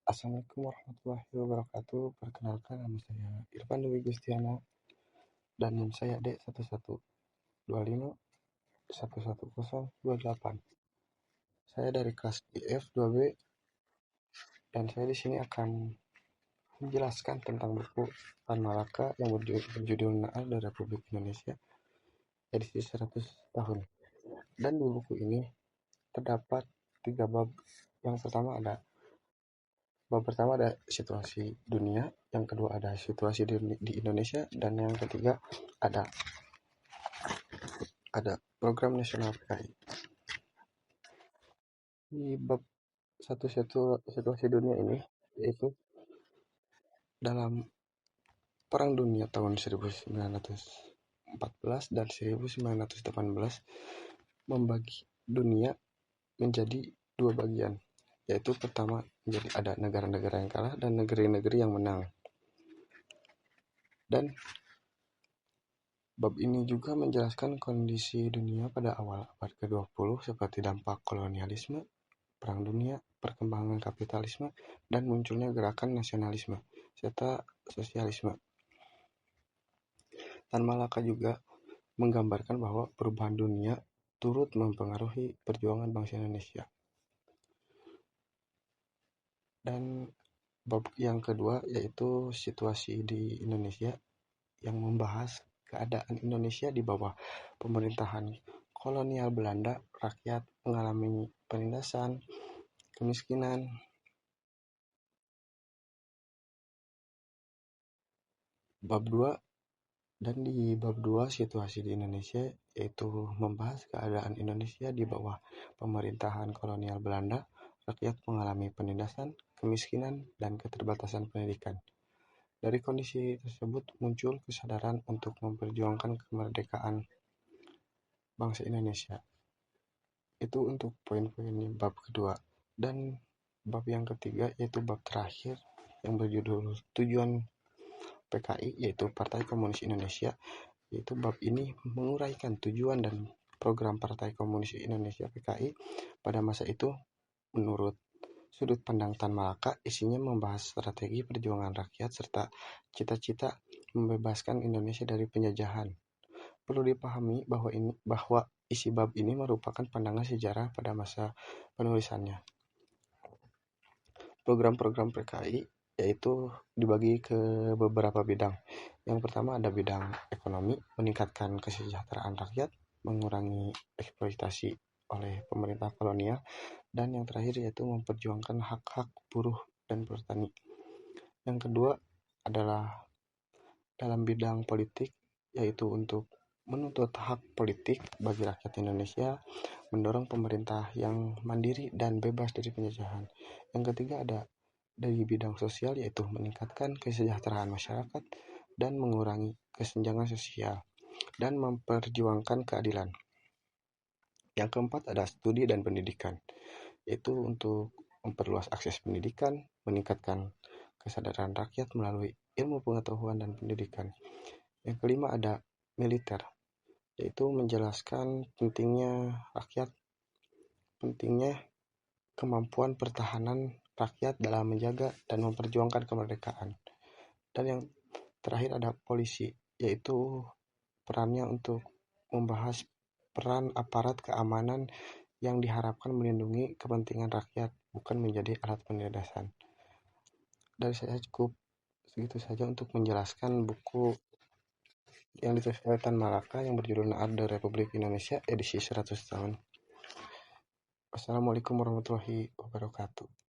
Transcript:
Assalamualaikum warahmatullahi wabarakatuh. Perkenalkan, nama saya Irfan Dwi Gustiana dan NIM saya D1125111028. Saya dari kelas IF 2B dan saya di sini akan menjelaskan tentang buku Tan Malaka yang berjudul Naar dari Republik Indonesia edisi 100 tahun. Dan di buku ini terdapat 3 bab. Yang pertama ada Bab pertama ada situasi dunia, yang kedua ada situasi di Indonesia, dan yang ketiga ada program nasional PKI. Di bab situasi dunia ini, yaitu dalam Perang Dunia tahun 1914 dan 1918 membagi dunia menjadi 2 bagian, yaitu pertama menjadi ada negara-negara yang kalah dan negeri-negeri yang menang. Dan bab ini juga menjelaskan kondisi dunia pada awal abad ke-20 seperti dampak kolonialisme, perang dunia, perkembangan kapitalisme, dan munculnya gerakan nasionalisme, serta sosialisme. Tan Malaka juga menggambarkan bahwa perubahan dunia turut mempengaruhi perjuangan bangsa Indonesia. Dan bab yang kedua yaitu situasi di Indonesia yang membahas keadaan Indonesia di bawah pemerintahan kolonial Belanda. Rakyat mengalami penindasan, kemiskinan, bab 2. Dan di bab 2 situasi di Indonesia yaitu membahas keadaan Indonesia di bawah pemerintahan kolonial Belanda. Rakyat mengalami penindasan, kemiskinan, dan keterbatasan pendidikan. Dari kondisi tersebut muncul kesadaran untuk memperjuangkan kemerdekaan bangsa Indonesia. Itu untuk poin-poinnya bab kedua. Dan bab yang ketiga yaitu bab terakhir yang berjudul Tujuan PKI, yaitu Partai Komunis Indonesia. Yaitu bab ini menguraikan tujuan dan program Partai Komunis Indonesia PKI pada masa itu menurut sudut pandang Tan Malaka. Isinya membahas strategi perjuangan rakyat serta cita-cita membebaskan Indonesia dari penjajahan. Perlu dipahami bahwa isi bab ini merupakan pandangan sejarah pada masa penulisannya. Program-program PKI yaitu dibagi ke beberapa bidang. Yang pertama ada bidang ekonomi, meningkatkan kesejahteraan rakyat, mengurangi eksploitasi oleh pemerintah kolonial, dan yang terakhir yaitu memperjuangkan hak-hak buruh dan petani. Yang kedua adalah dalam bidang politik, yaitu untuk menuntut hak politik bagi rakyat Indonesia, mendorong pemerintah yang mandiri dan bebas dari penjajahan. Yang ketiga ada dari bidang sosial, yaitu meningkatkan kesejahteraan masyarakat dan mengurangi kesenjangan sosial dan memperjuangkan keadilan. Yang keempat ada studi dan pendidikan, yaitu untuk memperluas akses pendidikan, meningkatkan kesadaran rakyat melalui ilmu pengetahuan dan pendidikan. Yang kelima ada militer, yaitu menjelaskan pentingnya kemampuan pertahanan rakyat dalam menjaga dan memperjuangkan kemerdekaan. Dan yang terakhir ada polisi, yaitu perannya untuk membahas peran aparat keamanan yang diharapkan melindungi kepentingan rakyat, bukan menjadi alat penindasan. Dari saya cukup segitu saja untuk menjelaskan buku yang ditulis oleh Tan Malaka yang berjudul Naar dari Republik Indonesia edisi 100 tahun. Wassalamualaikum warahmatullahi wabarakatuh.